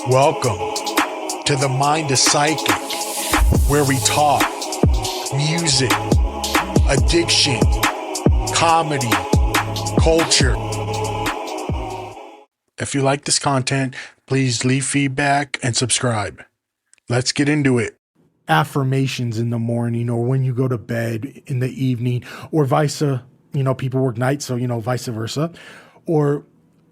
Welcome to the Mind is Psychic, where we talk music, addiction, comedy, culture. If you like this content, please leave feedback and subscribe. Let's get into it. Affirmations in the morning or when you go to bed in the evening or people work nights, so, vice versa. Or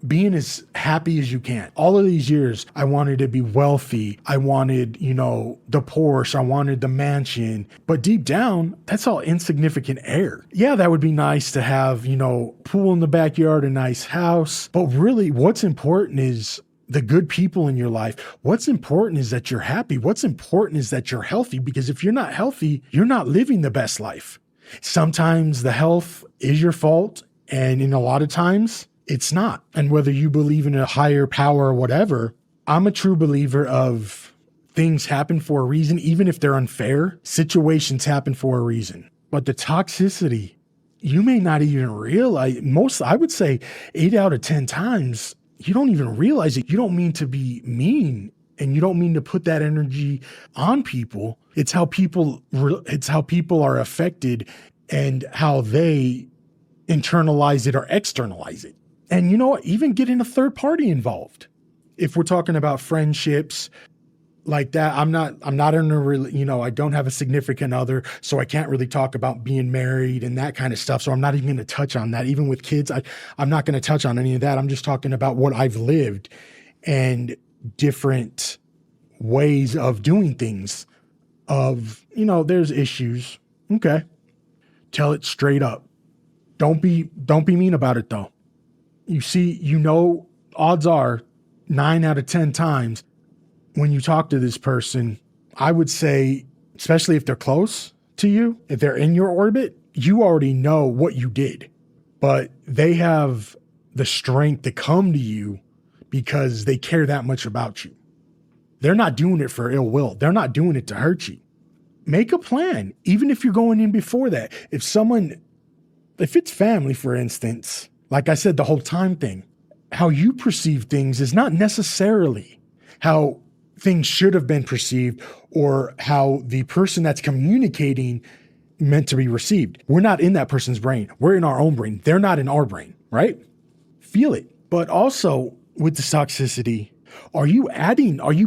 being as happy as you can. All of these years, I wanted to be wealthy. I wanted, the Porsche. I wanted the mansion. But deep down, that's all insignificant air. Yeah, that would be nice to have, pool in the backyard, a nice house. But really, what's important is the good people in your life. What's important is that you're happy. What's important is that you're healthy, because if you're not healthy, you're not living the best life. Sometimes the health is your fault, and in a lot of times, it's not. And whether you believe in a higher power or whatever, I'm a true believer of things happen for a reason, even if they're unfair. Situations happen for a reason. But the toxicity, you may not even realize. I would say 8 out of 10 times, you don't even realize it. You don't mean to be mean, and you don't mean to put that energy on people. It's how people are affected and how they internalize it or externalize it. And you know what? Even getting a third party involved. If we're talking about friendships like that, I'm not in a really, I don't have a significant other, so I can't really talk about being married and that kind of stuff. So I'm not even going to touch on that. Even with kids, I'm not going to touch on any of that. I'm just talking about what I've lived and different ways of doing things there's issues. Okay. Tell it straight up. Don't be mean about it though. You see, odds are 9 out of 10 times when you talk to this person, I would say, especially if they're close to you, if they're in your orbit, you already know what you did, but they have the strength to come to you because they care that much about you. They're not doing it for ill will. They're not doing it to hurt you. Make a plan, even if you're going in before that. If it's family, for instance, like I said, the whole time thing, how you perceive things is not necessarily how things should have been perceived or how the person that's communicating meant to be received. We're not in that person's brain. We're in our own brain. They're not in our brain, right? Feel it. But also with the toxicity, are you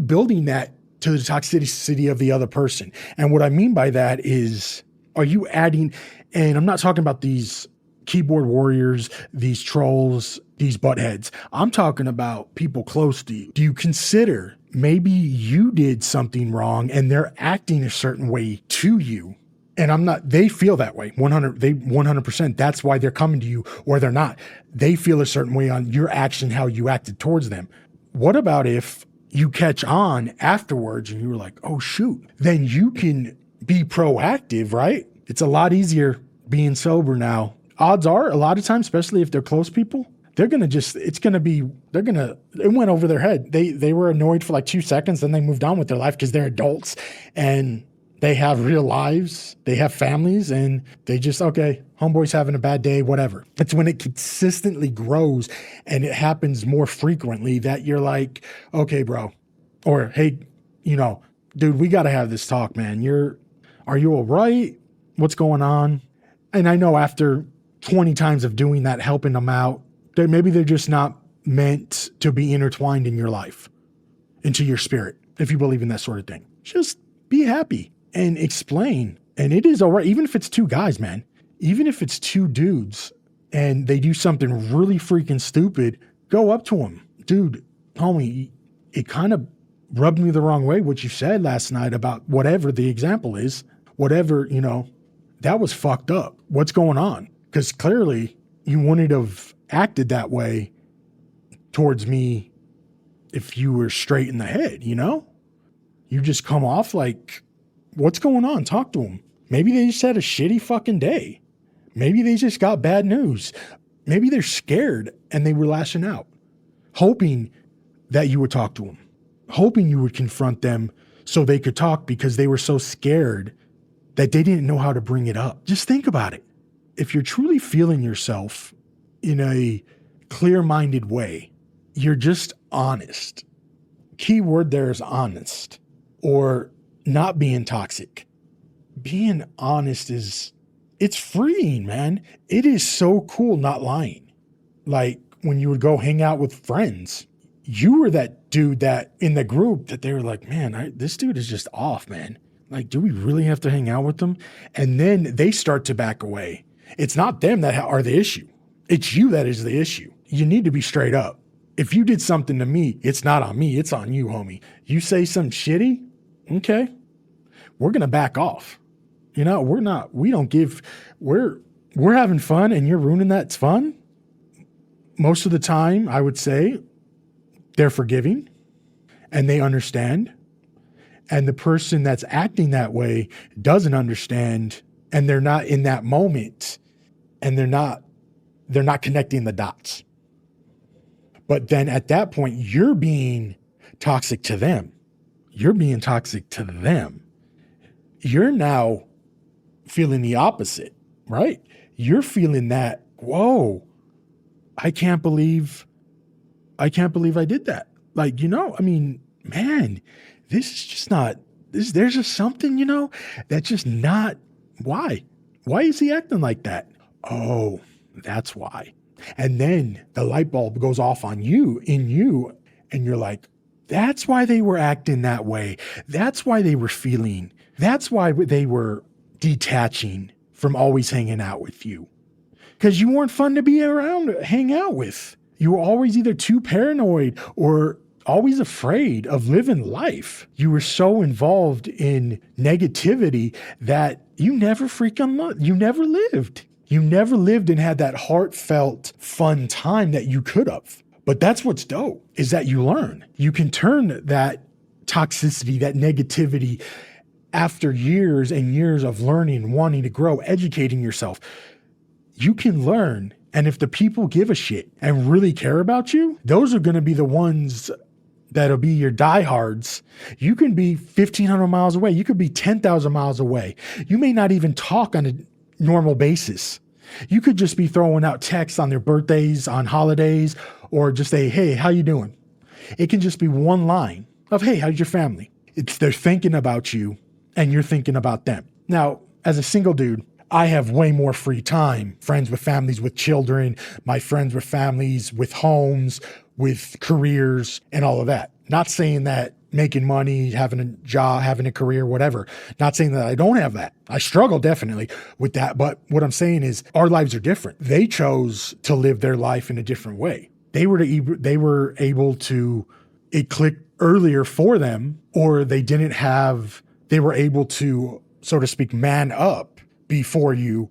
building that to the toxicity of the other person? And what I mean by that is, are you adding, and I'm not talking about these keyboard warriors, these trolls, these buttheads. I'm talking about people close to you. Do you consider maybe you did something wrong and they're acting a certain way to you? And they feel that way 100%. That's why they're coming to you, or they're not. They feel a certain way on your action, how you acted towards them. What about if you catch on afterwards and you were like, oh shoot, then you can be proactive, right? It's a lot easier being sober now. Odds are, a lot of times, especially if they're close people, it went over their head. They were annoyed for like 2 seconds, then they moved on with their life because they're adults and they have real lives, they have families, and they just, okay, homeboy's having a bad day, whatever. It's when it consistently grows and it happens more frequently that you're like, okay, bro, or hey, dude, we got to have this talk, man. Are you all right? What's going on? And I know after 20 times of doing that, helping them out, maybe they're just not meant to be intertwined in your life, into your spirit, if you believe in that sort of thing. Just be happy and explain. And it is all right, even if it's 2 guys, man. Even if it's 2 dudes and they do something really freaking stupid, go up to them. Dude, homie, it kind of rubbed me the wrong way what you said last night about whatever the example is, whatever, that was fucked up. What's going on? Because clearly you wouldn't have acted that way towards me if you were straight in the head, You just come off like, what's going on? Talk to them. Maybe they just had a shitty fucking day. Maybe they just got bad news. Maybe they're scared and they were lashing out, hoping that you would talk to them, hoping you would confront them so they could talk because they were so scared that they didn't know how to bring it up. Just think about it. If you're truly feeling yourself in a clear-minded way, you're just honest. key word there is honest, or not being toxic. Being honest it's freeing, man. It is so cool not lying. Like when you would go hang out with friends, you were that dude that in the group that they were like, man, this dude is just off, man. Like, do we really have to hang out with them? And then they start to back away. It's not them that are the issue. It's you that is the issue. You need to be straight up. If you did something to me, it's not on me. It's on you, homie. You say something shitty, okay, we're going to back off. You know, we're having fun and you're ruining that fun. Most of the time, I would say they're forgiving and they understand. And the person that's acting that way doesn't understand, and they're not in that moment, and they're not connecting the dots. But then at that point, you're being toxic to them. You're being toxic to them. You're now feeling the opposite, right? You're feeling that, whoa, I can't believe I did that. Like, I mean, man, this is just not, there's just something, that's just not, why? Why is he acting like that? Oh, that's why. And then the light bulb goes off in you, and you're like, that's why they were acting that way. That's why they were feeling. That's why they were detaching from always hanging out with you. Because you weren't fun to be around, hang out with. You were always either too paranoid or always afraid of living life. You were so involved in negativity that you never you never lived. You never lived and had that heartfelt, fun time that you could have. But that's what's dope, is that you learn. You can turn that toxicity, that negativity, after years and years of learning, wanting to grow, educating yourself, you can learn. And if the people give a shit and really care about you, those are going to be the ones that'll be your diehards. You can be 1,500 miles away. You could be 10,000 miles away. You may not even talk on a normal basis. You could just be throwing out texts on their birthdays, on holidays, or just say, hey, how you doing? It can just be one line of, hey, how's your family? They're thinking about you and you're thinking about them. Now, as a single dude, I have way more free time. Friends with families with children, my friends with families with homes, with careers and all of that. Not saying that making money, having a job, having a career, whatever. Not saying that I don't have that. I struggle definitely with that. But what I'm saying is our lives are different. They chose to live their life in a different way. They were able to, it clicked earlier for them, or they were able to, so to speak, man up before you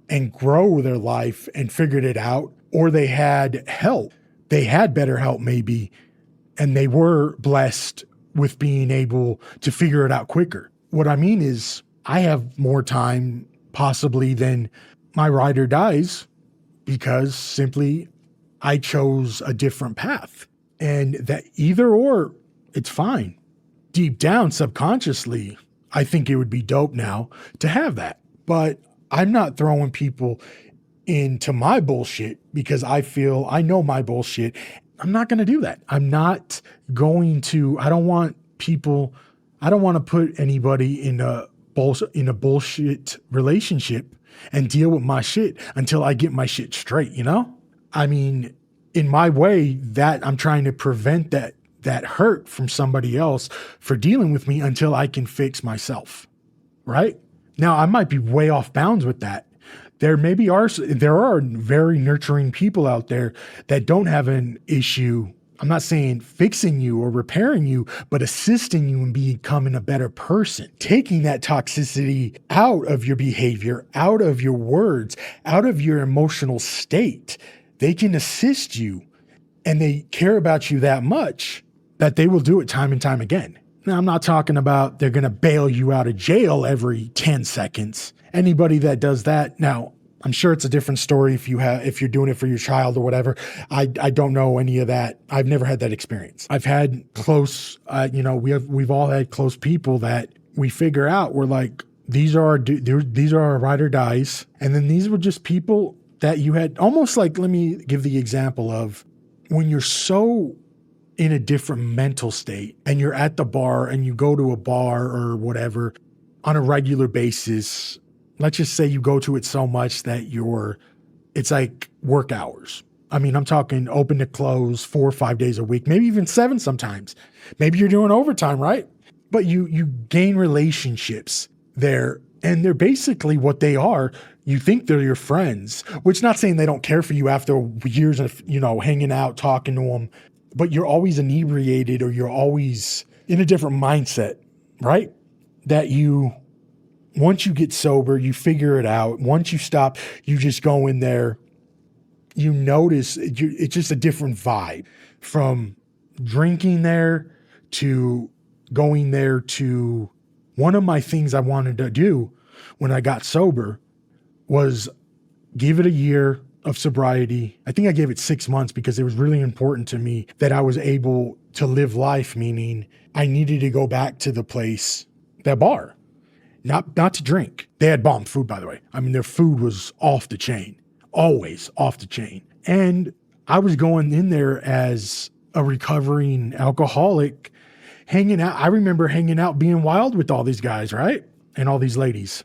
and grow their life and figured it out, or they had help. They had better help maybe, and they were blessed with being able to figure it out quicker. What I mean is I have more time possibly than my ride or dies because simply I chose a different path, and that either or, it's fine. Deep down, subconsciously, I think it would be dope now to have that. But I'm not throwing people into my bullshit because I know my bullshit. I'm not going to do that. I don't want to put anybody in a bullshit relationship and deal with my shit until I get my shit straight, I mean, in my way, that I'm trying to prevent that hurt from somebody else for dealing with me until I can fix myself, right? Now, I might be way off bounds with that. There are very nurturing people out there that don't have an issue. I'm not saying fixing you or repairing you, but assisting you in becoming a better person, taking that toxicity out of your behavior, out of your words, out of your emotional state. They can assist you, and they care about you that much that they will do it time and time again. Now, I'm not talking about they're going to bail you out of jail every 10 seconds. Anybody that does that, now, I'm sure it's a different story if you're doing it for your child or whatever. I don't know any of that. I've never had that experience. I've had close, we've all had close people that we figure out we're like, these are our ride or dies. And then these were just people that you had almost like, let me give the example of when you're so in a different mental state and you're at the bar and you go to a bar or whatever on a regular basis. Let's just say you go to it so much that it's like work hours. I mean, I'm talking open to close 4 or 5 days a week, maybe even 7 sometimes. Maybe you're doing overtime, right? But you gain relationships there, and they're basically what they are. You think they're your friends, which not saying they don't care for you after years of, hanging out, talking to them, but you're always inebriated or you're always in a different mindset, right? That once you get sober, you figure it out. Once you stop, you just go in there. You notice it's just a different vibe from drinking there to going there to one of my things I wanted to do when I got sober was give it a year of sobriety. I think I gave it 6 months because it was really important to me that I was able to live life, meaning I needed to go back to the place, that bar, not to drink. They had bomb food, by the way. I mean, their food was off the chain, always off the chain. And I was going in there as a recovering alcoholic, hanging out. I remember hanging out, being wild with all these guys, right? And all these ladies.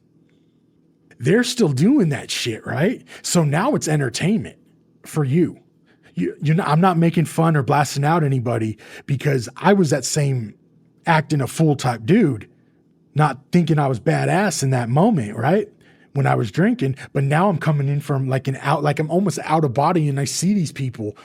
They're still doing that shit, right? So now it's entertainment for you. I'm not making fun or blasting out anybody because I was that same acting a fool type dude, not thinking I was badass in that moment, right? When I was drinking, but now I'm coming in from like I'm almost out of body, and I see these people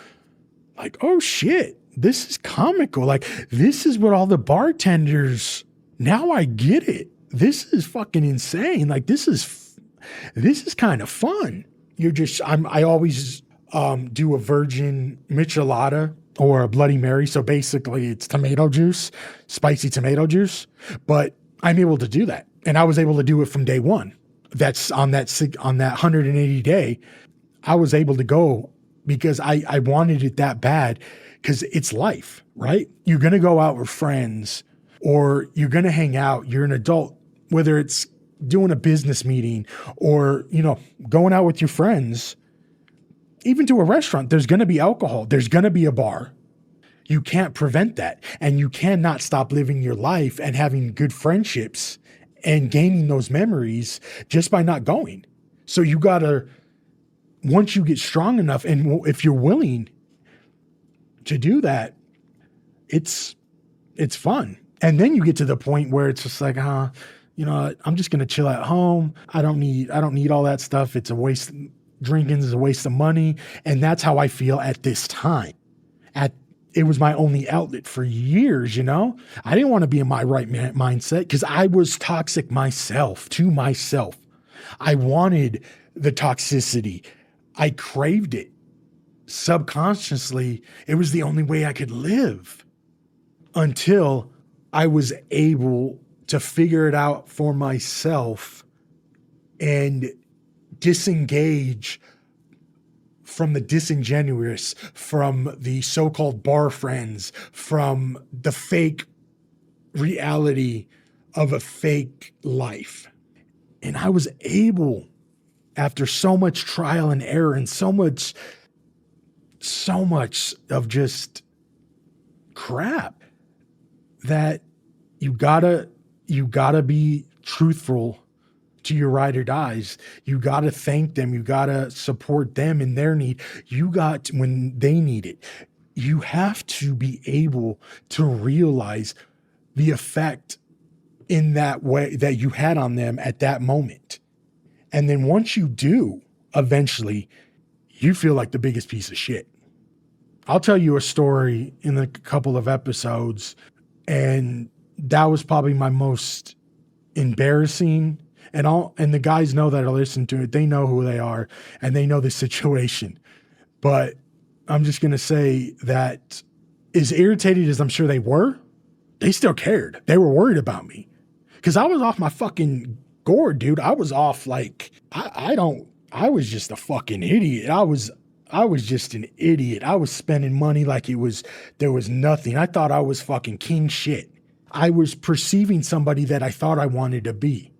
like, oh shit, this is comical. Like, this is what all the bartenders, now I get it. This is fucking insane. Like, this is kind of fun. I always do a virgin michelada or a Bloody Mary. So basically it's tomato juice, spicy tomato juice, but I'm able to do that. And I was able to do it from day one. That's on that 180 day. I was able to go because I wanted it that bad, because it's life, right? You're going to go out with friends or you're going to hang out. You're an adult, whether it's doing a business meeting or, going out with your friends, even to a restaurant, there's going to be alcohol. There's going to be a bar. You can't prevent that. And you cannot stop living your life and having good friendships and gaining those memories just by not going. So you got to, once you get strong enough, and if you're willing to do that, it's fun. And then you get to the point where it's just like, I'm just going to chill at home. I don't need all that stuff. It's a waste. Drinking is a waste of money. And that's how I feel at this time. It was my only outlet for years, I didn't want to be in my right mindset because I was toxic to myself. I wanted the toxicity. I craved it. Subconsciously, it was the only way I could live until I was able to figure it out for myself and disengage from the disingenuous, from the so-called bar friends, from the fake reality of a fake life. And I was able, after so much trial and error and so much of just crap, that you gotta be truthful to your ride or dies. You got to thank them. You got to support them in their need. When they need it, you have to be able to realize the effect in that way that you had on them at that moment. And then once you do, eventually you feel like the biggest piece of shit. I'll tell you a story in a couple of episodes, and that was probably my most embarrassing. And the guys know that I listen to it. They know who they are and they know the situation. But I'm just going to say that as irritated as I'm sure they were, they still cared. They were worried about me because I was off my fucking gourd, dude. I was off like, I was just a fucking idiot. I was just an idiot. I was spending money like there was nothing. I thought I was fucking king shit. I was perceiving somebody that I thought I wanted to be.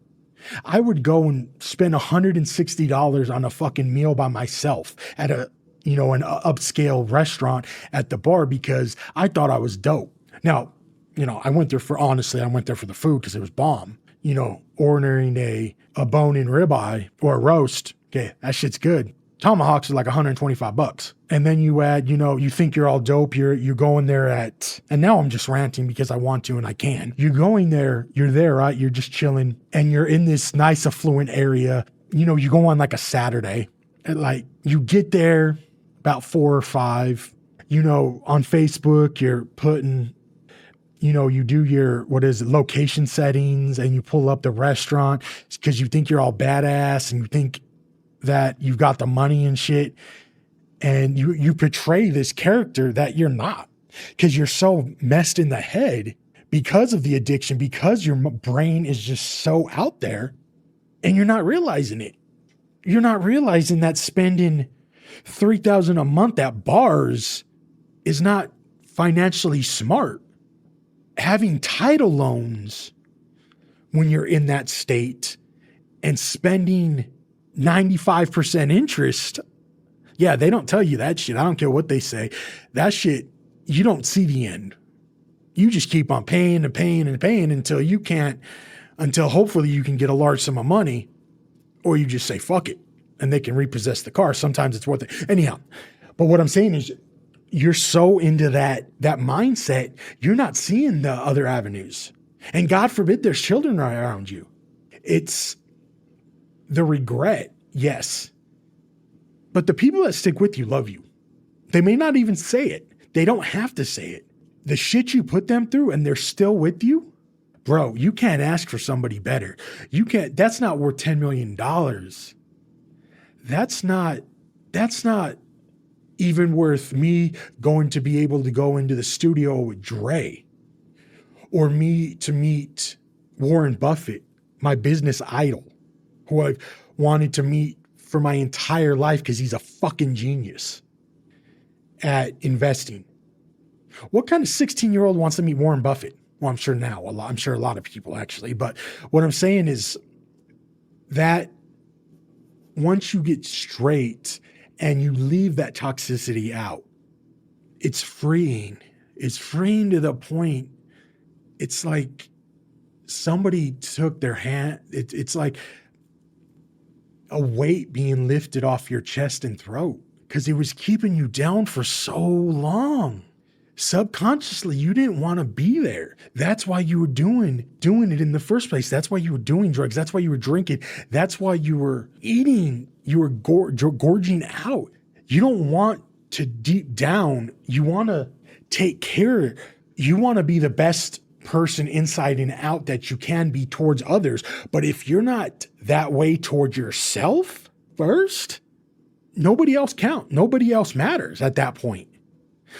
I would go and spend $160 on a fucking meal by myself at a an upscale restaurant at the bar because I thought I was dope. Now, I went there for the food because it was bomb. Ordering a bone-in ribeye or a roast. Okay, that shit's good. Tomahawks are like $125. And then you add, you think you're all dope. You're going there and now I'm just ranting because I want to and I can. You're going there, you're there, right? You're just chilling and you're in this nice affluent area. You go on like a Saturday. And like you get there about 4 or 5, on Facebook, you're putting, you do your, location settings and you pull up the restaurant because you think you're all badass and you think that you've got the money and shit. And you portray this character that you're not because you're so messed in the head because of the addiction, because your brain is just so out there and you're not realizing it. You're not realizing that spending $3,000 a month at bars is not financially smart. Having title loans when you're in that state and spending 95% interest. Yeah, they don't tell you that shit. I don't care what they say. That shit, you don't see the end. You just keep on paying and paying and paying until hopefully you can get a large sum of money, or you just say, fuck it, and they can repossess the car. Sometimes it's worth it. Anyhow, but what I'm saying is you're so into that mindset, you're not seeing the other avenues. And God forbid there's children around you. It's the regret, yes. But the people that stick with you love you. They may not even say it. They don't have to say it. The shit you put them through and they're still with you, bro, you can't ask for somebody better. That's not worth $10 million. That's not even worth me going to be able to go into the studio with Dre, or me to meet Warren Buffett, my business idol, who I've wanted to meet for my entire life because he's a fucking genius at investing. What kind of 16-year-old wants to meet Warren Buffett? Well, I'm sure now, I'm sure a lot of people actually, but what I'm saying is that once you get straight and you leave that toxicity out, it's freeing. It's freeing to the point, it's like somebody took their hand, it's like a weight being lifted off your chest and throat because it was keeping you down for so long. Subconsciously, you didn't want to be there. That's why you were doing it in the first place. That's why you were doing drugs. That's why you were drinking. That's why you were eating. You were gorging out. You don't want to deep down. You want to take care. You want to be the best person inside and out that you can be towards others. But if you're not that way towards yourself first, nobody else counts. Nobody else matters at that point.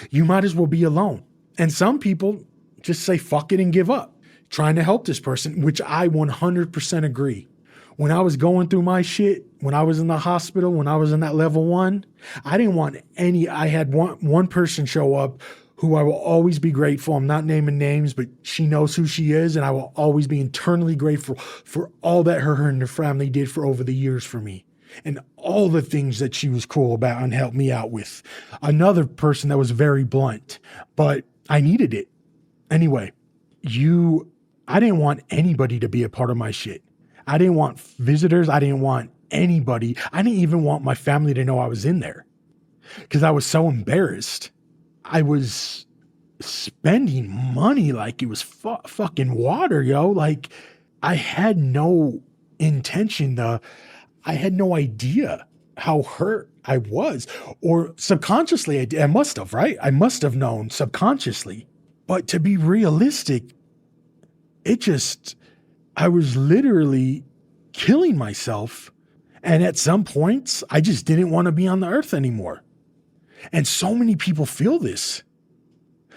You might as well be alone. And some people just say, fuck it and give up, trying to help this person, which I 100% agree. When I was going through my shit, when I was in the hospital, when I was in that level 1, I didn't want I had one person show up who I will always be grateful. I'm not naming names, but she knows who she is. And I will always be internally grateful for all that her and her family did for over the years for me. And all the things that she was cool about and helped me out with. Another person that was very blunt, but I needed it. Anyway, I didn't want anybody to be a part of my shit. I didn't want visitors. I didn't want anybody. I didn't even want my family to know I was in there because I was so embarrassed. I was spending money like it was fucking water, yo. Like I had no intention I had no idea how hurt I was, or subconsciously I must have, right? I must have known subconsciously, but to be realistic, I was literally killing myself. And at some points, I just didn't want to be on the earth anymore. And so many people feel this,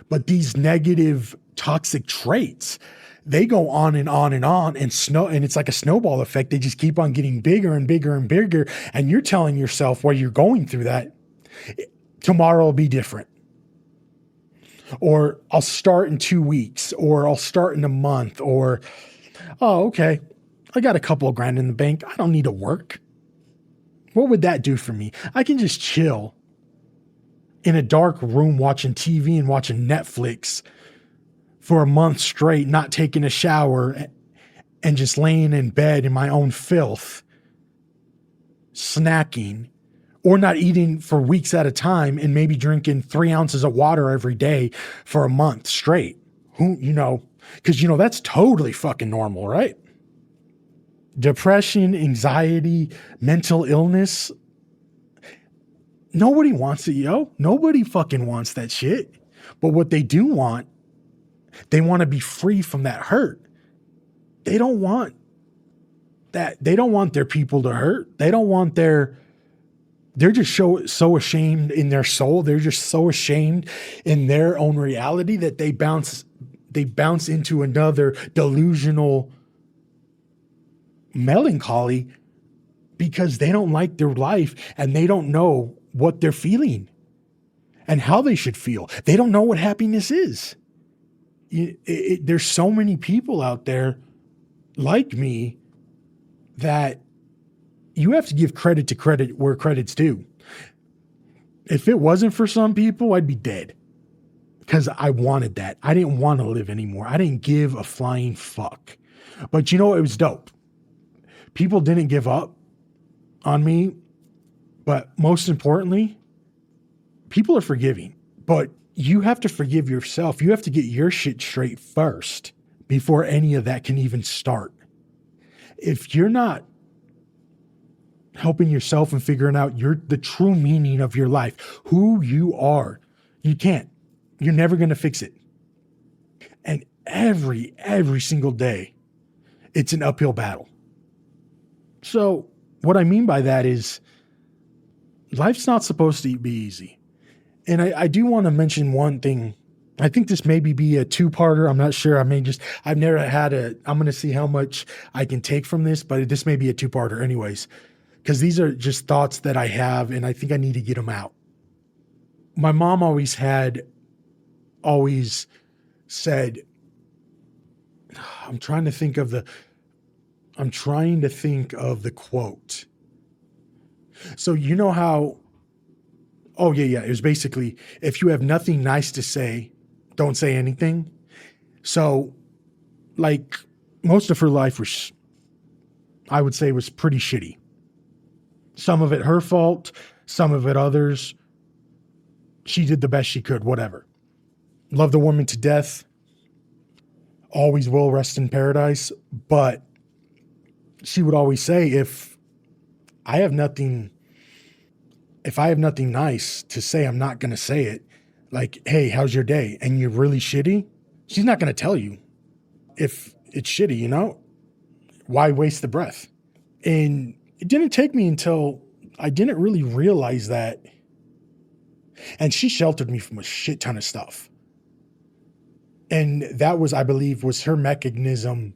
but these negative toxic traits, they go on and on and on and it's like a snowball effect. They just keep on getting bigger and bigger and bigger. And you're telling yourself while you're going through that, tomorrow will be different. Or I'll start in 2 weeks, or I'll start in a month, or, oh, okay, I got a couple of grand in the bank. I don't need to work. What would that do for me? I can just chill in a dark room watching TV and watching Netflix for a month straight, not taking a shower and just laying in bed in my own filth, snacking, or not eating for weeks at a time and maybe drinking 3 ounces of water every day for a month straight. Because, that's totally fucking normal, right? Depression, anxiety, mental illness. Nobody wants it, yo. Nobody fucking wants that shit. But what they do want, they want to be free from that hurt. They don't want that. They don't want their people to hurt. They don't want they're just so ashamed in their soul. They're just so ashamed in their own reality that they bounce into another delusional melancholy because they don't like their life and they don't know what they're feeling and how they should feel. They don't know what happiness is. There's so many people out there like me that you have to give credit to credit where credit's due. If it wasn't for some people, I'd be dead because I wanted that. I didn't want to live anymore. I didn't give a flying fuck. But it was dope. People didn't give up on me. But most importantly, people are forgiving. But you have to forgive yourself. You have to get your shit straight first before any of that can even start. If you're not helping yourself and figuring out the true meaning of your life, who you are, you can't. You're never going to fix it. And every single day, it's an uphill battle. So what I mean by that is life's not supposed to be easy. And I do want to mention one thing. I think this maybe be a two-parter. I'm not sure. I've never had I'm going to see how much I can take from this, but this may be a two-parter anyways. Because these are just thoughts that I have, and I think I need to get them out. My mom always said, I'm trying to think of the quote. So you know how, it was basically, if you have nothing nice to say, don't say anything. So like most of her life was, I would say, was pretty shitty. Some of it her fault, some of it others. She did the best she could, whatever. Love the woman to death. Always will rest in paradise. But she would always say, if I have nothing nice to say, I'm not going to say it. Like, hey, how's your day? And you're really shitty. She's not going to tell you if it's shitty, Why waste the breath? And it didn't take me until I didn't really realize that. And she sheltered me from a shit ton of stuff. And that was, I believe, was her mechanism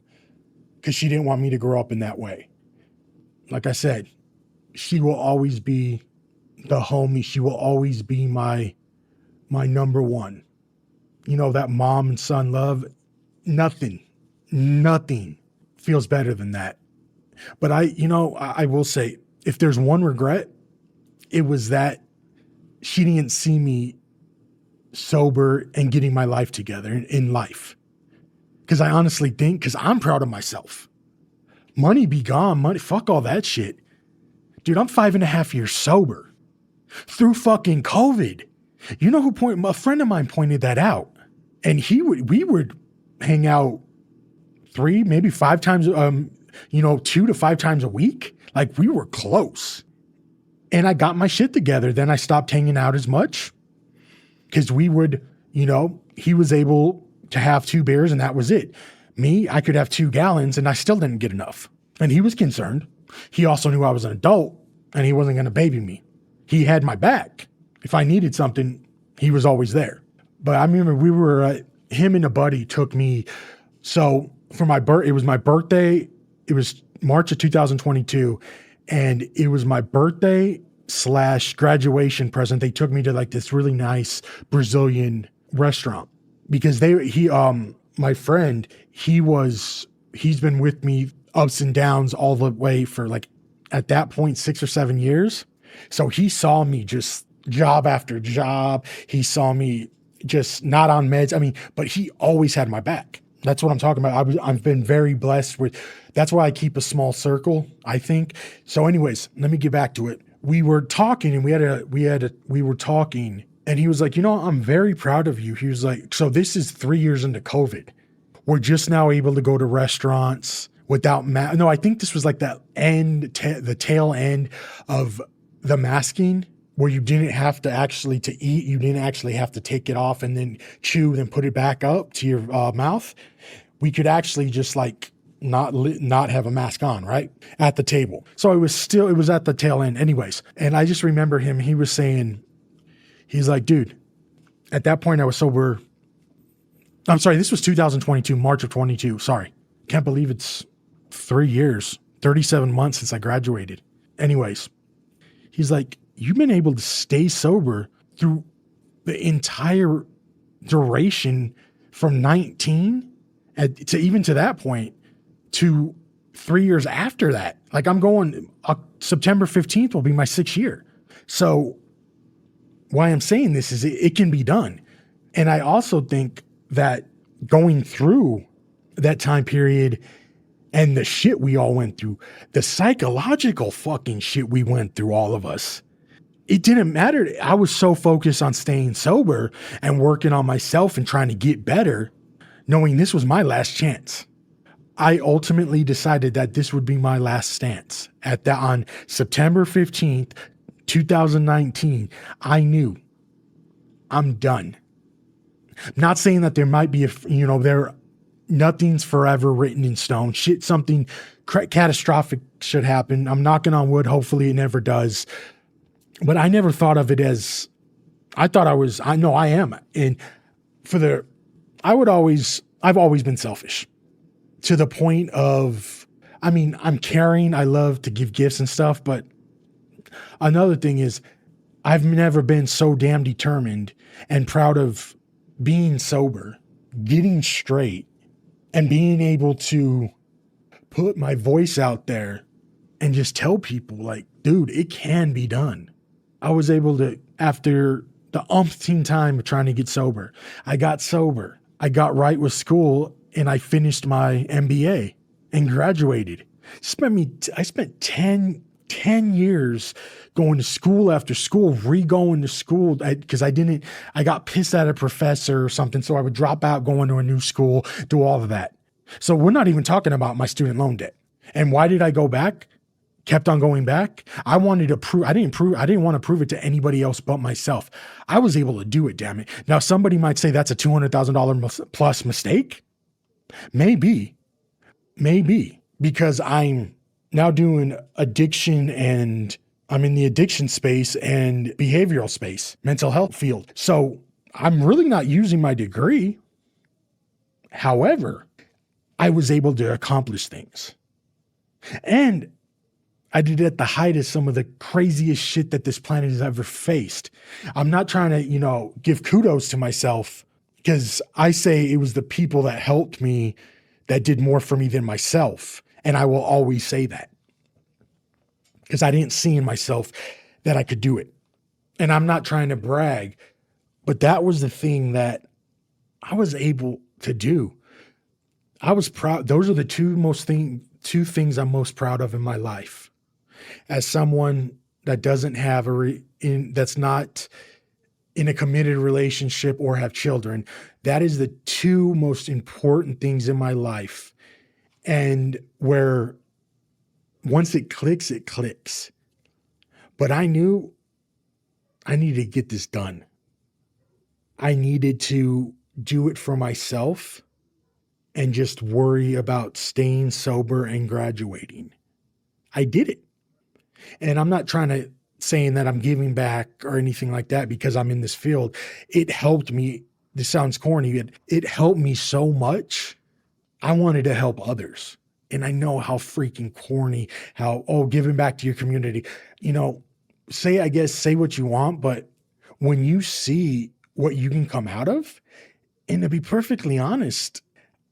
because she didn't want me to grow up in that way. Like I said, she will always be the homie. She will always be my number one. That mom and son love, nothing feels better than that. But I will say, if there's one regret, it was that she didn't see me sober and getting my life together in life. Because I honestly think, because I'm proud of myself. Money be gone. Fuck all that shit. Dude, I'm 5.5 years sober through fucking COVID. You know a friend of mine pointed that out. And we would hang out 3, maybe 5 times, 2 to 5 times a week. Like we were close. And I got my shit together. Then I stopped hanging out as much because we would, he was able to have 2 beers and that was it. Me, I could have 2 gallons and I still didn't get enough. And he was concerned. He also knew I was an adult and he wasn't going to baby me. He had my back. If I needed something, he was always there. But I remember him and a buddy took me. So for it was my birthday. It was March of 2022. And it was my birthday / graduation present. They took me to like this really nice Brazilian restaurant because my friend, he's been with me ups and downs all the way for like, at that point, 6 or 7 years. So he saw me just job after job. He saw me just not on meds. I mean, but he always had my back. That's what I'm talking about. I've been very blessed with, that's why I keep a small circle, I think. So anyways, let me get back to it. We were talking and we were talking and he was like, I'm very proud of you. He was like, so this is 3 years into COVID. We're just now able to go to restaurants without no, I think this was like that the tail end of the masking where you didn't have to actually to eat. You didn't actually have to take it off and then chew, then put it back up to your mouth. We could actually just like not have a mask on, right? At the table. So it was at the tail end anyways. And I just remember him, he was saying, he's like, dude, at that point I was sober. I'm sorry, this was 2022, March of 22. Sorry. Can't believe it's 3 years, 37 months since I graduated. Anyways, he's like, you've been able to stay sober through the entire duration from 19 to even to that point to 3 years after that. Like I'm going, September 15th will be my 6th year. So why I'm saying this is it can be done. And I also think that going through that time period and the shit we all went through, the psychological fucking shit we went through, all of us, it didn't matter. I was so focused on staying sober and working on myself and trying to get better, knowing this was my last chance. I ultimately decided that this would be my last stance. On September 15th, 2019, I knew I'm done. Not saying that there might be nothing's forever written in stone. Something catastrophic should happen. I'm knocking on wood. Hopefully it never does. But I never thought of it as, I know I am. And I've always been selfish to the point of, I'm caring. I love to give gifts and stuff. But another thing is I've never been so damn determined and proud of being sober, getting straight, and being able to put my voice out there and just tell people like, dude, it can be done. I was able to, after the umpteen time of trying to get sober, I got sober. I got right with school and I finished my MBA and graduated. I spent 10 years going to school after school, re-going to school because I got pissed at a professor or something. So I would drop out, going to a new school, do all of that. So we're not even talking about my student loan debt. And why did I go back? Kept on going back. I wanted to prove, I didn't want to prove it to anybody else but myself. I was able to do it, damn it. Now somebody might say that's a $200,000 plus mistake. Maybe, because I'm now doing addiction and I'm in the addiction space and behavioral space, mental health field. So I'm really not using my degree. However, I was able to accomplish things. And I did it at the height of some of the craziest shit that this planet has ever faced. I'm not trying to, give kudos to myself because I say it was the people that helped me that did more for me than myself. And I will always say that because I didn't see in myself that I could do it. And I'm not trying to brag, but that was the thing that I was able to do. I was proud. Those are the two things I'm most proud of in my life. As someone that doesn't have that's not in a committed relationship or have children, that is the two most important things in my life. And where once it clicks, it clicks. But I knew I needed to get this done. I needed to do it for myself and just worry about staying sober and graduating. I did it. And I'm not saying that I'm giving back or anything like that because I'm in this field. It helped me. This sounds corny. It helped me so much. I wanted to help others. And I know how freaking corny, giving back to your community, say what you want, but when you see what you can come out of, and to be perfectly honest,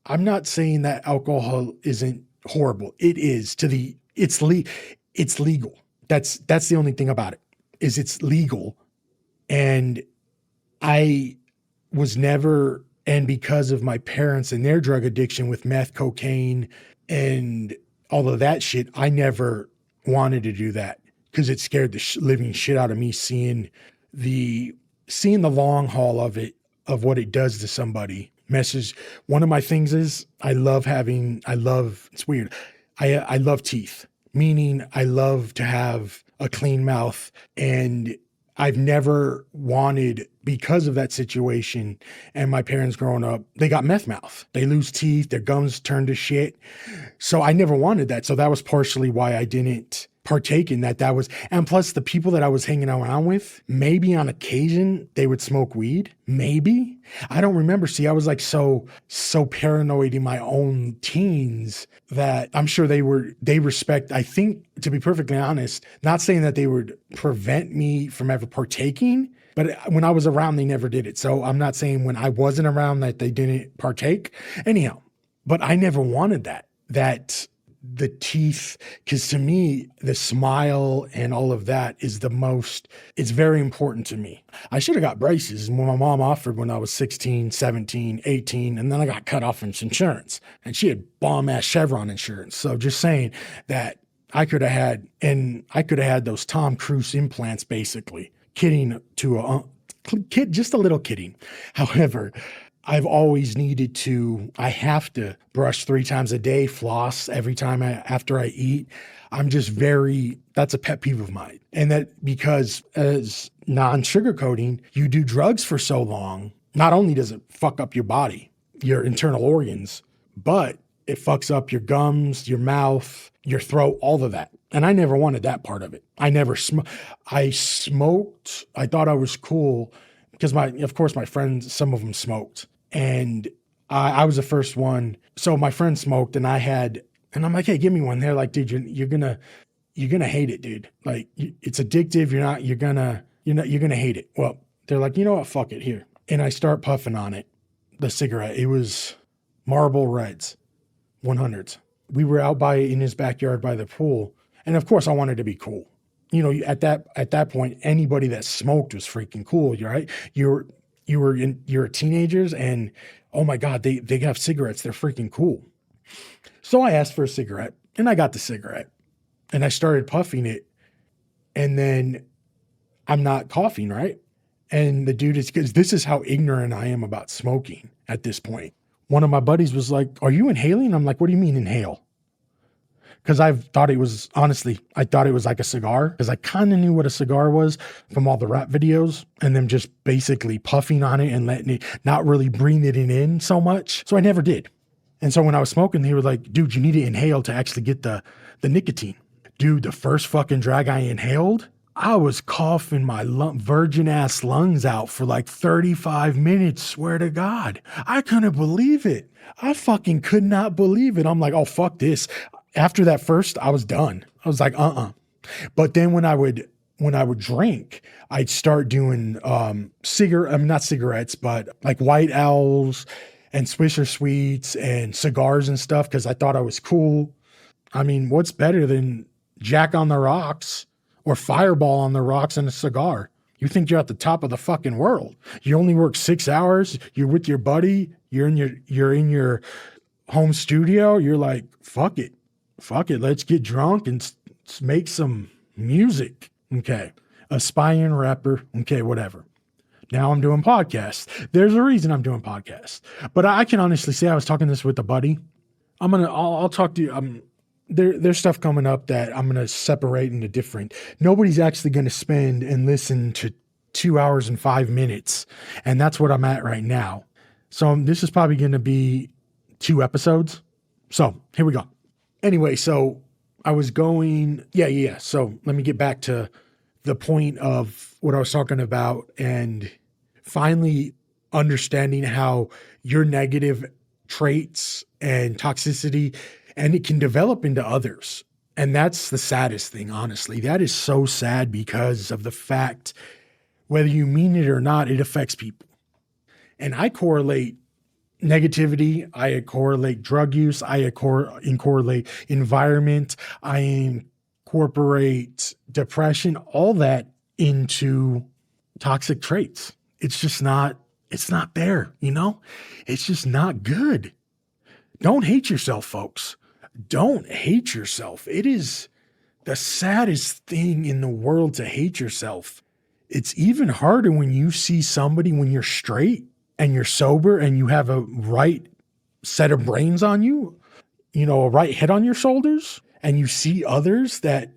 I'm not saying that alcohol isn't horrible. It is it's legal. That's the only thing about it is it's legal. And I was never, and because of my parents and their drug addiction with meth, cocaine, and all of that shit, I never wanted to do that because it scared the living shit out of me the seeing the long haul of it, of what it does to somebody. Message. One of my things is it's weird. I love teeth, meaning I love to have a clean mouth, and I've never wanted, because of that situation and my parents growing up, they got meth mouth. They lose teeth, their gums turn to shit. So I never wanted that. So that was partially why I didn't partake in that. And plus the people that I was hanging around with, maybe on occasion they would smoke weed. Maybe. I don't remember. See, I was like so paranoid in my own teens that I'm sure they respect, I think, to be perfectly honest, not saying that they would prevent me from ever partaking, but when I was around, they never did it. So I'm not saying when I wasn't around that they didn't partake. Anyhow, but I never wanted that the teeth, because to me, the smile and all of that is it's very important to me. I should have got braces when my mom offered when I was 16, 17, 18, and then I got cut off from insurance, and she had bomb ass Chevron insurance. So just saying that I could have had those Tom Cruise implants, basically. Kidding just a little kidding. However, I've always I have to brush 3 times a day, floss every time after I eat. That's a pet peeve of mine. And that because as non-sugarcoating, you do drugs for so long, not only does it fuck up your body, your internal organs, but it fucks up your gums, your mouth, your throat, all of that. And I never wanted that part of it. I smoked. I thought I was cool because of course my friends, some of them smoked, and I was the first one. So my friend smoked, and I'm like, hey, give me one. They're like, dude, you're gonna hate it, dude. Like, it's addictive. You're gonna hate it. Well, they're like, you know what? Fuck it, here. And I start puffing on it, the cigarette. It was Marlboro Reds, 100s. We were out in his backyard by the pool, and of course I wanted to be cool. You know, at that point, anybody that smoked was freaking cool, right? You're teenagers, and oh my God, they have cigarettes. They're freaking cool. So I asked for a cigarette, and I got the cigarette, and I started puffing it, and then I'm not coughing, right? And the dude because this is how ignorant I am about smoking at this point. One of my buddies was like, are you inhaling? I'm like, what do you mean inhale? Because I thought it was like a cigar, because I kind of knew what a cigar was from all the rap videos and them just basically puffing on it and letting it, not really breathing it in so much. So I never did. And so when I was smoking, they were like, dude, you need to inhale to actually get the nicotine. Dude, the first fucking drag I inhaled, I was coughing my virgin ass lungs out for like 35 minutes, swear to God. I couldn't believe it. I fucking could not believe it. I'm like, oh, fuck this. After that first, I was done. I was like, But then when I would drink, I'd start doing not cigarettes, but like White Owls and Swisher Sweets and cigars and stuff, because I thought I was cool. I mean, what's better than Jack on the Rocks or Fireball on the rocks and a cigar? You think you're at the top of the fucking world. You only work 6 hours. You're with your buddy. You're in your home studio. You're like, fuck it. Let's get drunk and make some music. Okay. Aspiring rapper. Okay. Whatever. Now I'm doing podcasts. There's a reason I'm doing podcasts, but I can honestly say I was talking this with a buddy. I'll talk to you. There's stuff coming up that I'm going to separate into different. Nobody's actually going to spend and listen to 2 hours and 5 minutes. And that's what I'm at right now. So this is probably going to be 2 episodes. So here we go. Anyway, so I was going, yeah. So let me get back to the point of what I was talking about and finally understanding how your negative traits and toxicity, and it can develop into others. And that's the saddest thing, honestly. That is so sad because of the fact, whether you mean it or not, it affects people. And I correlate negativity, I correlate drug use, I correlate environment, I incorporate depression, all that into toxic traits. It's not there, It's just not good. Don't hate yourself, folks. Don't hate yourself. It is the saddest thing in the world to hate yourself. It's even harder when you see somebody when you're straight and you're sober and you have a right set of brains on you, a right head on your shoulders, and you see others that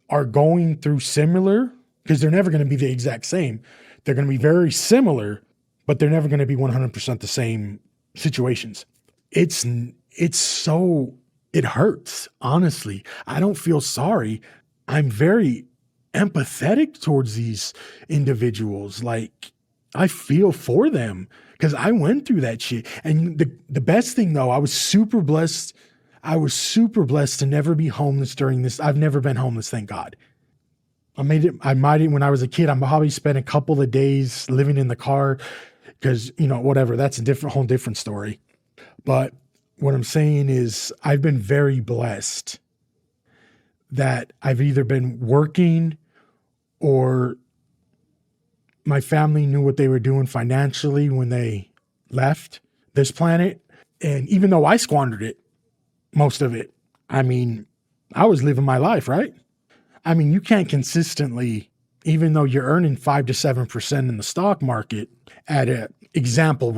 are going through similar, because they're never going to be the exact same. They're going to be very similar, but they're never going to be 100% the same situations. It hurts, honestly. I don't feel sorry. I'm very empathetic towards these individuals. Like, I feel for them because I went through that shit. And the best thing though, I was super blessed. To never be homeless during this. I've never been homeless, thank God. I might when I was a kid, I probably spent a couple of days living in the car because, whatever, that's a whole different story. But what I'm saying is I've been very blessed that I've either been working or my family knew what they were doing financially when they left this planet. And even though I squandered it, most of it, I was living my life, right? You can't consistently, even though you're earning 5 to 7% in the stock market at an example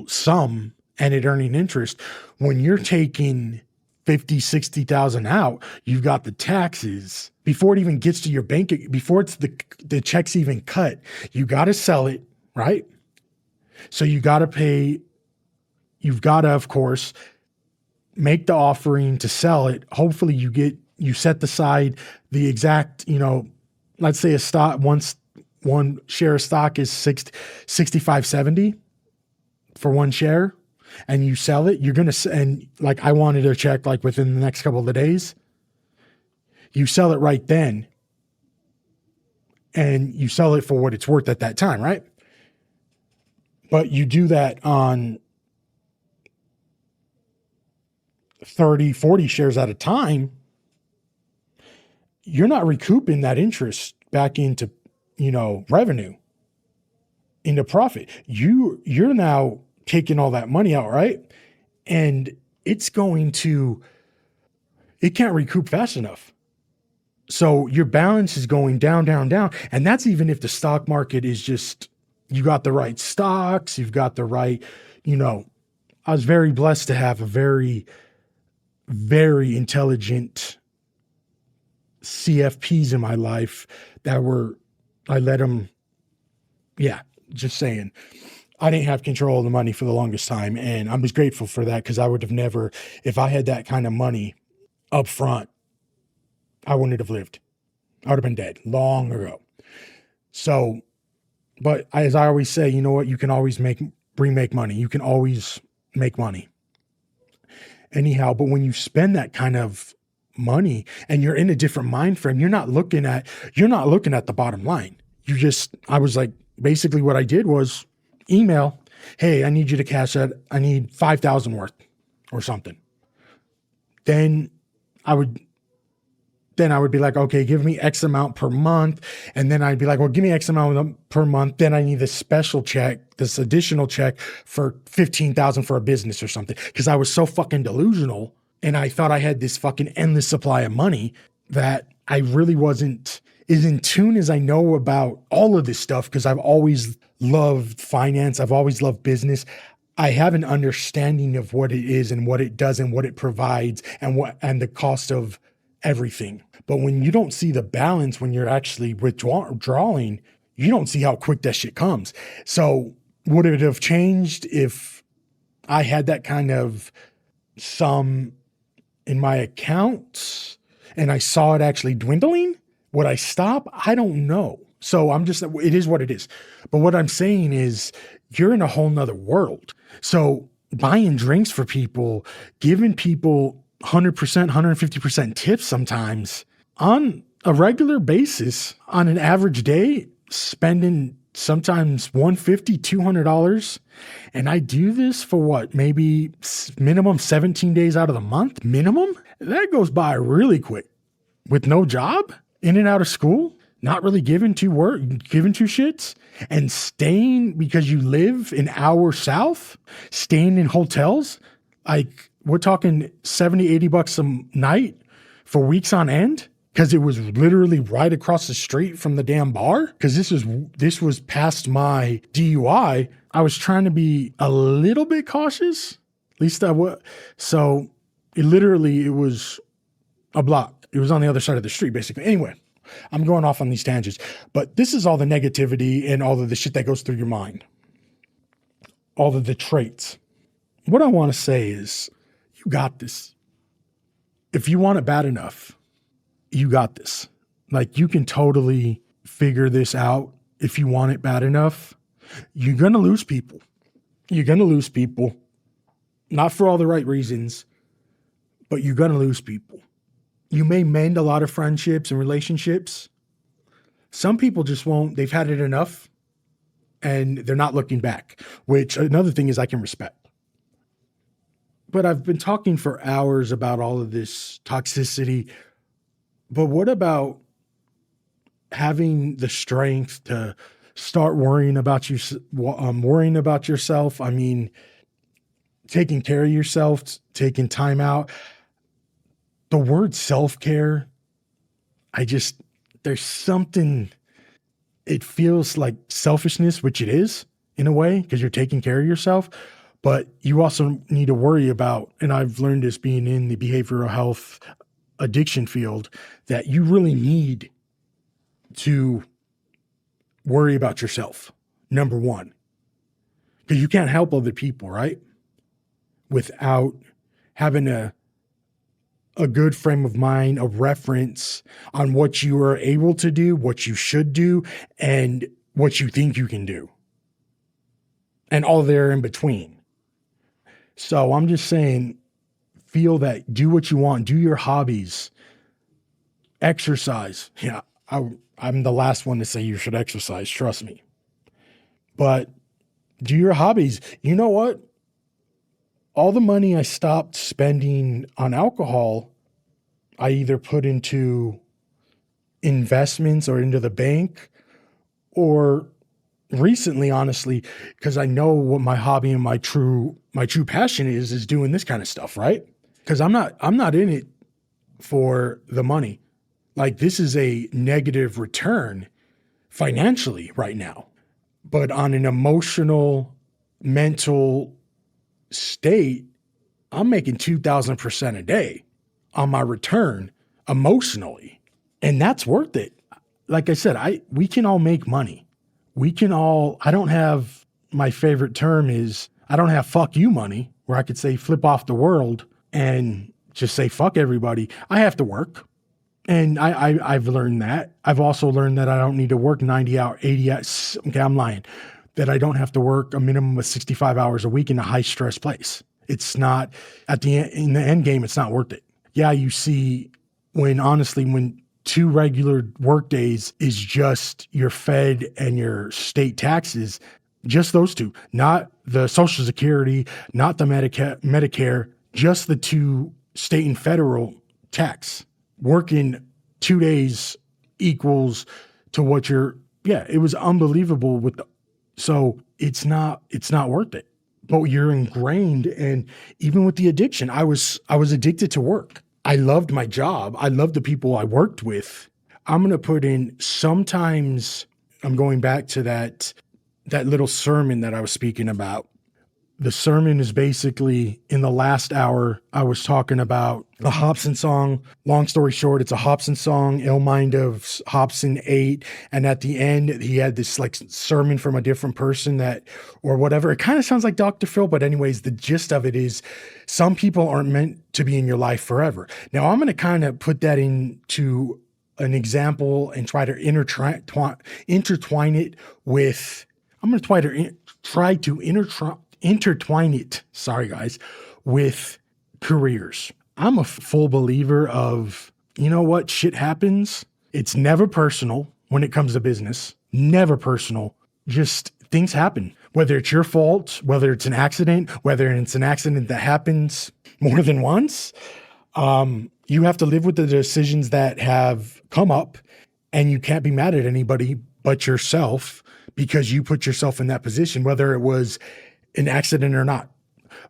sum and it earning interest, when you're taking 50, 60,000 out, you've got the taxes before it even gets to your bank, before it's the check's even cut, you got to sell it, right? So you've got to, of course, make the offering to sell it. Hopefully you set aside the exact, let's say a stock, one share of stock is 65.70 for one share, and you sell it, you're going to, and like I wanted a check like within the next couple of days, you sell it right then and you sell it for what it's worth at that time, right? But you do that on 30, 40 shares at a time, you're not recouping that interest back into, revenue, into profit. You're now taking all that money out, right? And it can't recoup fast enough. So your balance is going down, down, down. And that's even if the stock market is just, you got the right stocks, you've got the right, I was very blessed to have a very, very intelligent CFPs in my life I let them, just saying. I didn't have control of the money for the longest time. And I'm just grateful for that because I would have never, if I had that kind of money up front, I wouldn't have lived. I would have been dead long ago. So, but as I always say, you know what? You can always make money. You can always make money. Anyhow, but when you spend that kind of money and you're in a different mind frame, you're not looking at the bottom line. I was like, basically what I did was email, hey, I need you to cash that. I need 5,000 worth or something. Then I would be like, okay, give me X amount per month. And then I'd be like, well, give me X amount per month. Then I need this special check, this additional check for 15,000 for a business or something. Cause I was so fucking delusional. And I thought I had this fucking endless supply of money that I really wasn't as in tune as I know about all of this stuff. Cause I've always loved finance. I've always loved business. I have an understanding of what it is and what it does and what it provides and the cost of everything. But when you don't see the balance, when you're actually withdrawing, you don't see how quick that shit comes. So would it have changed if I had that kind of sum in my accounts and I saw it actually dwindling? Would I stop? I don't know. So it is what it is. But what I'm saying is you're in a whole nother world. So buying drinks for people, giving people 100%, 150% tips sometimes on a regular basis, on an average day, spending sometimes $150, $200. And I do this for what? Maybe minimum 17 days out of the month, minimum. That goes by really quick with no job, in and out of school. not really giving two shits, and staying because you live an hour south, staying in hotels. Like, we're talking 70, $80 a night for weeks on end, because it was literally right across the street from the damn bar. Because this was past my DUI. I was trying to be a little bit cautious. At least I was. So it was a block. It was on the other side of the street, basically. Anyway, I'm going off on these tangents, but this is all the negativity and all of the shit that goes through your mind. All of the traits. What I want to say is, you got this. If you want it bad enough, you got this. Like, you can totally figure this out if you want it bad enough. You're going to lose people. You're going to lose people. Not for all the right reasons, but you're going to lose people. You may mend a lot of friendships and relationships. Some people just won't. They've had it enough and they're not looking back, which another thing is I can respect. But I've been talking for hours about all of this toxicity. But what about having the strength to start worrying about yourself? I mean, taking care of yourself, taking time out. The word self-care, there's something, it feels like selfishness, which it is in a way, because you're taking care of yourself. But you also need to worry about, and I've learned this being in the behavioral health addiction field, that you really need to worry about yourself, number one. Because you can't help other people, right? Without having a good frame of mind, a reference on what you are able to do, what you should do, and what you think you can do. And all there in between. So I'm just saying, feel that, do what you want, do your hobbies, exercise. Yeah, I'm the last one to say you should exercise, trust me. But do your hobbies. You know what? All the money I stopped spending on alcohol, I either put into investments or into the bank, or recently, honestly, because I know what my hobby and my true passion is doing this kind of stuff, right? Because I'm not in it for the money. Like, this is a negative return financially right now, but on an emotional, mental state, I'm making 2,000% a day on my return emotionally. And that's worth it. Like I said, we can all make money. My favorite term is, I don't have fuck you money, where I could say flip off the world and just say fuck everybody. I have to work. And I've learned that. I've also learned that I don't need to work 90 hours, 80 hours. Okay, I'm lying. That I don't have to work a minimum of 65 hours a week in a high stress place. It's not, in the end game, it's not worth it. Yeah, you see, when 2 regular work days is just your Fed and your state taxes, just those 2, not the Social Security, not the Medicare, just the 2 state and federal tax. Working 2 days equals to what it was unbelievable so it's not worth it. But you're ingrained, and even with the addiction, I was addicted to work. I loved my job. I loved the people I worked with. I'm going to put in, sometimes I'm going back to that little sermon that I was speaking about. The sermon is basically, in the last hour, I was talking about a Hobson song. Long story short, it's a Hobson song, Ill Mind of Hobson 8. And at the end, he had this like sermon from a different person or whatever. It kind of sounds like Dr. Phil, but anyways, the gist of it is, some people aren't meant to be in your life forever. Now, I'm going to kind of put that into an example and try to intertwine it with, I'm going to try to intertwine it, sorry guys, with careers. I'm a full believer of, you know what, shit happens. It's never personal when it comes to business. Never personal. Just things happen. Whether it's your fault, whether it's an accident, whether it's an accident that happens more than once, you have to live with the decisions that have come up, And you can't be mad at anybody but yourself because you put yourself in that position, whether it was an accident or not.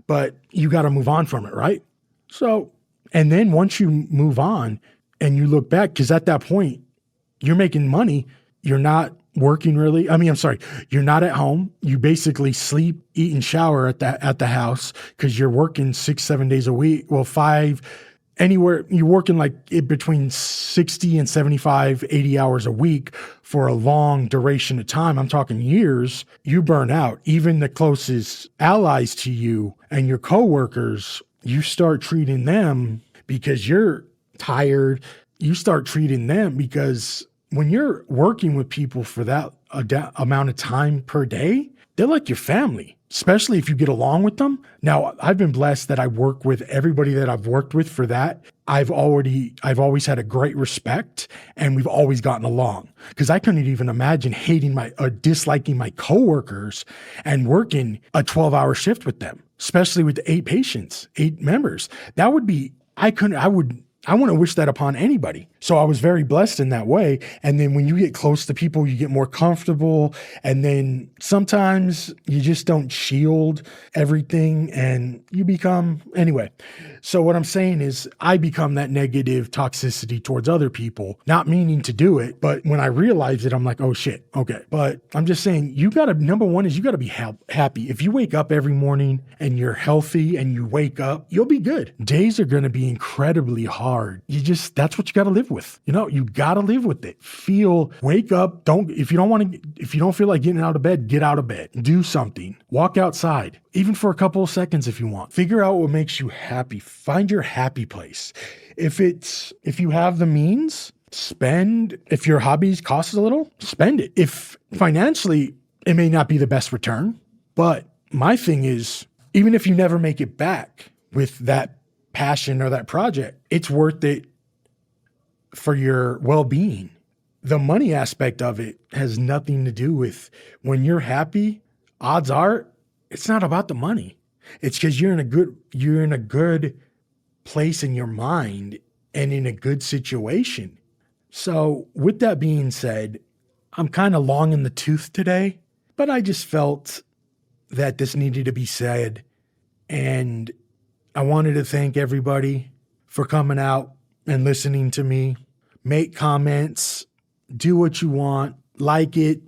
But you got to move on from it, right? So, and then once you move on and you look back, because at that point, you're making money, you're not working really. I mean, I'm sorry, you're not at home. You basically sleep, eat, and shower at the house because you're working 6-7 days a week. Well, 5, anywhere, you're working like between 60 and 75, 80 hours a week for a long duration of time. I'm talking years. You burn out. Even the closest allies to you and your coworkers, you start treating them because you're tired. You start treating them because when you're working with people for that amount of time per day, they're like your family, especially if you get along with them. Now, I've been blessed that I work with everybody that I've worked with for that. I've always had a great respect, and we've always gotten along, because I couldn't even imagine hating or disliking my coworkers and working a 12-hour shift with them, especially with 8 patients, 8 members. That would be, I wouldn't wish that upon anybody. So I was very blessed in that way. And then when you get close to people, you get more comfortable. And then sometimes you just don't shield everything and you become, anyway. So what I'm saying is I become that negative toxicity towards other people, not meaning to do it. But when I realize it, I'm like, oh shit. Okay. But I'm just saying, number one is you got to be happy. If you wake up every morning and you're healthy and you wake up, you'll be good. Days are going to be incredibly hard. That's what you got to live with. You got to live with it. Wake up. If you don't feel like getting out of bed, get out of bed. Do something. Walk outside, even for a couple of seconds if you want. Figure out what makes you happy. Find your happy place. If you have the means, spend. If your hobbies cost a little, spend it. If financially, it may not be the best return, but my thing is, even if you never make it back with that passion or that project, it's worth it for your well-being. The money aspect of it has nothing to do with when you're happy. Odds are it's not about the money. It's because you're in a good place in your mind and in a good situation. So with that being said, I'm kind of long in the tooth today, but I just felt that this needed to be said. And I wanted to thank everybody for coming out and listening to me. Make comments, do what you want, like it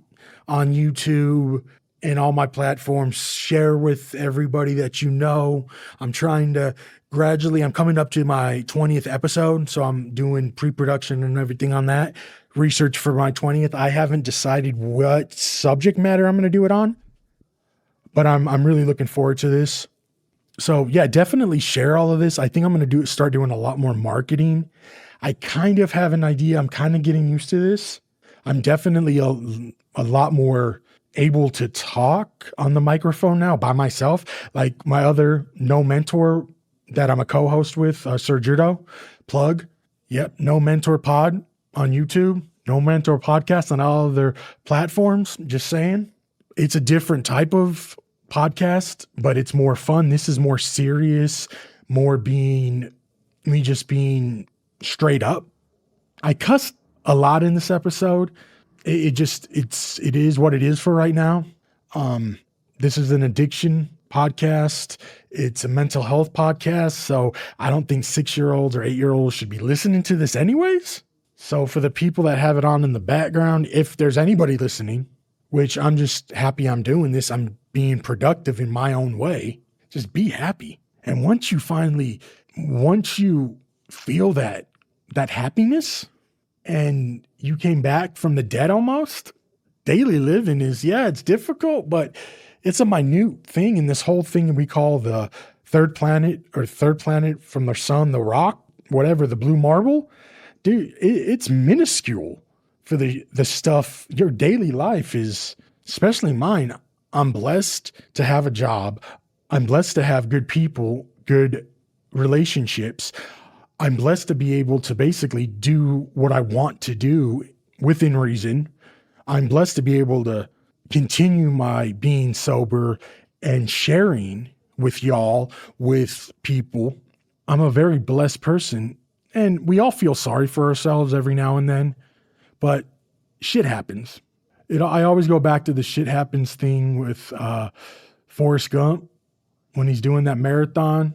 on YouTube and all my platforms, share with everybody that you know. I'm coming up to my 20th episode, so I'm doing pre-production and everything on that. Research for my 20th. I haven't decided what subject matter I'm going to do it on, but I'm really looking forward to this. So yeah, definitely share all of this. I think I'm going to start doing a lot more marketing. I kind of have an idea. I'm kind of getting used to this. I'm definitely a lot more able to talk on the microphone now by myself. Like my other No Mentor that I'm a co-host with, Sir Judo, plug. Yep, No Mentor Pod on YouTube, No Mentor Podcast on all other platforms. Just saying. It's a different type of podcast, but it's more fun. This is more serious, me just being straight up. I cussed a lot in this episode. It is what it is for right now. This is an addiction podcast. It's a mental health podcast. So I don't think 6-year-olds or 8-year-olds should be listening to this anyways. So for the people that have it on in the background, if there's anybody listening, which I'm just happy I'm doing this, I'm being productive in my own way, just be happy. And once you feel that happiness and you came back from the dead almost, daily living it's difficult, but it's a minute thing in this whole thing we call the third planet from the sun, the rock, whatever, the blue marble. Dude, it's minuscule for the stuff. Your daily life is, especially mine. I'm blessed to have a job. I'm blessed to have good people, good relationships. I'm blessed to be able to basically do what I want to do within reason. I'm blessed to be able to continue my being sober and sharing with y'all, with people. I'm a very blessed person, and we all feel sorry for ourselves every now and then. but shit happens. I always go back to the shit happens thing with Forrest Gump. When he's doing that marathon,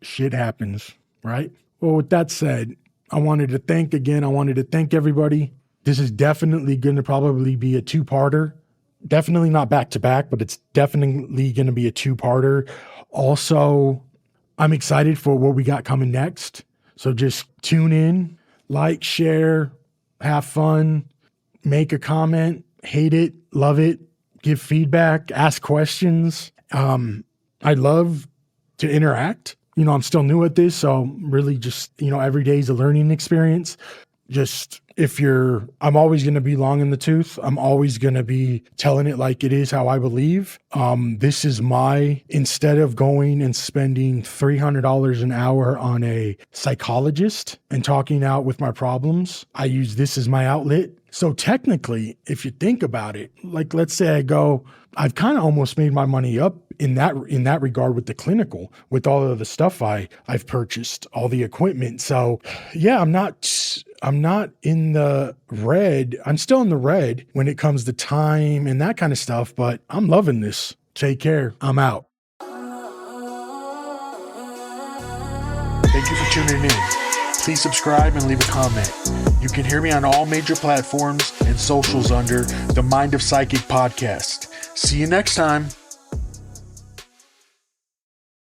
shit happens, right? Well, with that said, I wanted to thank everybody. This is definitely going to probably be a two-parter. Definitely not back-to-back, but it's definitely going to be a two-parter. Also, I'm excited for what we got coming next. So just tune in, like, share, have fun, make a comment, hate it, love it, give feedback, ask questions. I'd love to interact. I'm still new at this, so really just, every day is a learning experience. Just I'm always going to be long in the tooth. I'm always going to be telling it like it is, how I believe. This is instead of going and spending $300 an hour on a psychologist and talking out with my problems, I use this as my outlet. So technically, if you think about it, like let's say I've kind of almost made my money up in that regard with the clinical, with all of the stuff I've purchased, all the equipment. So yeah, I'm not in the red. I'm still in the red when it comes to time and that kind of stuff, but I'm loving this. Take care. I'm out. Thank you for tuning in. Please subscribe and leave a comment. You can hear me on all major platforms and socials under the Mind of Psychic podcast. See you next time.